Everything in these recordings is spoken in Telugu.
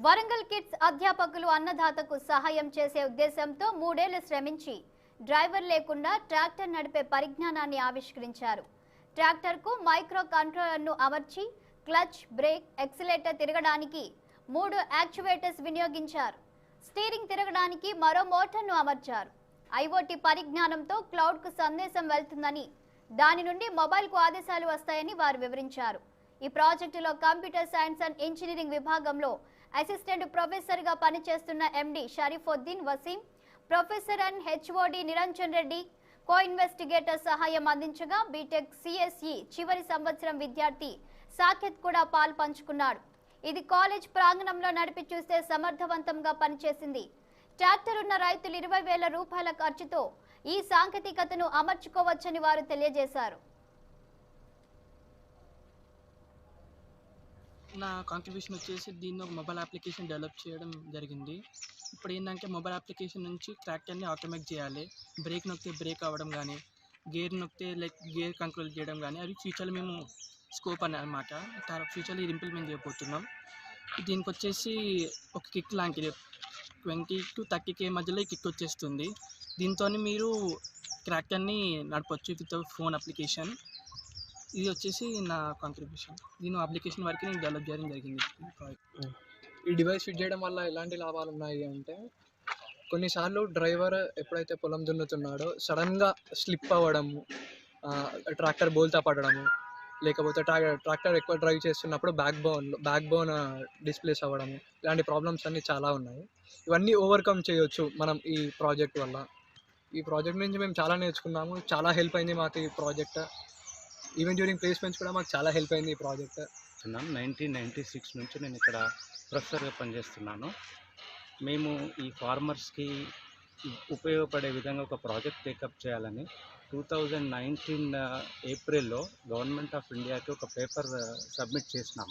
వరంగల్ కిడ్స్ అధ్యాపకులు అన్నదాతకు సహాయం చేసే ఉద్దేశంతో 3 ఏళ్లు శ్రమించి డ్రైవర్ లేకుండా ట్రాక్టర్ నడిపే పరిజ్ఞానాన్ని ఆవిష్కరించారు. ట్రాక్టర్కు మైక్రో కంట్రోలర్ను అమర్చి క్లచ్, బ్రేక్, ఎక్సిలేటర్ తిరగడానికి 3 యాక్చువేటర్స్ వినియోగించారు. స్టీరింగ్ తిరగడానికి మరో మోటార్ను అమర్చారు. ఐఓటీ పరిజ్ఞానంతో క్లౌడ్కు సందేశం వెళ్తుందని, దాని నుండి మొబైల్కు ఆదేశాలు వస్తాయని వారు వివరించారు. ఈ ప్రాజెక్టులో కంప్యూటర్ సైన్స్ అండ్ ఇంజనీరింగ్ విభాగంలో అసిస్టెంట్ ప్రొఫెసర్గా పనిచేస్తున్న MD Sharifuddin Waseem, professor and HOD Niranjan Reddy co-investigator సహాయం అందించగా బీటెక్ సిఎస్ఈ చివరి సంవత్సరం విద్యార్థి సాకేత్ కూడా పాలు పంచుకున్నాడు. ఇది కాలేజ్ ప్రాంగణంలో నడిపి చూస్తే సమర్థవంతంగా పనిచేసింది. ట్రాక్టర్ ఉన్న రైతులు 20,000 రూపాయల ఖర్చుతో ఈ సాంకేతికతను అమర్చుకోవచ్చని వారు తెలియజేశారు. నా కాంట్రిబ్యూషన్ వచ్చేసి దీన్ని ఒక మొబైల్ అప్లికేషన్ డెవలప్ చేయడం జరిగింది. ఇప్పుడు ఏంటంటే మొబైల్ అప్లికేషన్ నుంచి ట్రాక్టర్ని ఆటోమేట్ చేయాలి. బ్రేక్ నొక్కితే బ్రేక్ అవ్వడం కానీ, గేర్ నొక్కితే గేర్ కంట్రోల్ చేయడం కానీ, అవి ఫ్యూచర్లో మేము స్కోప్ అన్నమాట. ఫ్యూచర్లో ఇది ఇంప్లిమెంట్ చేయబోతున్నాం. దీనికి వచ్చేసి ఒక కిక్ లాంటిది 20 to 30K మధ్యలో ఈ కిక్ వచ్చేస్తుంది. దీంతో మీరు ట్రాక్టర్ని నడపచ్చు వితౌట్ ఫోన్ అప్లికేషన్. ఇది వచ్చేసి నా కాంట్రిబ్యూషన్. దీని అప్లికేషన్ వరకు నేను డెవలప్ చేయడం జరిగింది. ఈ డివైస్ ఫిట్ చేయడం వల్ల ఎలాంటి లాభాలు ఉన్నాయి అంటే, కొన్నిసార్లు డ్రైవర్ ఎప్పుడైతే పొలం దున్నుతున్నాడో సడన్గా స్లిప్ అవ్వడము, ట్రాక్టర్ బోల్తా పడడము, లేకపోతే ట్రాక్టర్ ఎక్కువ డ్రైవ్ చేస్తున్నప్పుడు బ్యాక్ బోన్ డిస్ప్లేస్ అవ్వడము, ఇలాంటి ప్రాబ్లమ్స్ అన్నీ చాలా ఉన్నాయి. ఇవన్నీ ఓవర్కమ్ చేయొచ్చు మనం ఈ ప్రాజెక్ట్ వల్ల. ఈ ప్రాజెక్ట్ నుంచి మేము చాలా నేర్చుకున్నాము. చాలా హెల్ప్ అయింది మాకు ఈ ప్రాజెక్ట్. ఈవెన్ డ్యూరింగ్ ప్లేస్మెంట్స్ కూడా మాకు చాలా హెల్ప్ అయింది ఈ ప్రాజెక్ట్. 1996 నుంచి నేను ఇక్కడ ప్రొఫెసర్గా పనిచేస్తున్నాను. మేము ఈ ఫార్మర్స్కి ఉపయోగపడే విధంగా ఒక ప్రాజెక్ట్ టేకప్ చేయాలని 2019 ఏప్రిల్లో గవర్నమెంట్ ఆఫ్ ఇండియాకి ఒక పేపర్ సబ్మిట్ చేసినాం.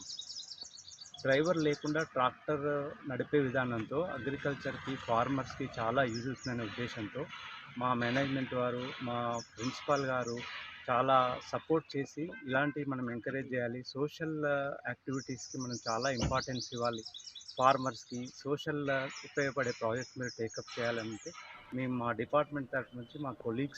డ్రైవర్ లేకుండా ట్రాక్టర్ నడిపే విధానంతో అగ్రికల్చర్కి, ఫార్మర్స్కి చాలా యూజ్ అవుతుందనే ఉద్దేశంతో మా మేనేజ్మెంట్ వారు, మా ప్రిన్సిపాల్ గారు చాలా సపోర్ట్ చేసి ఇలాంటివి మనం ఎంకరేజ్ చేయాలి. సోషల్ యాక్టివిటీస్కి మనం చాలా ఇంపార్టెన్స్ ఇవ్వాలి. ఫార్మర్స్కి సోషల్ ఉపయోగపడే ప్రాజెక్ట్ మీరు టేకప్ చేయాలంటే మేము మా డిపార్ట్మెంట్ తరఫు నుంచి మా కొలీగ్స్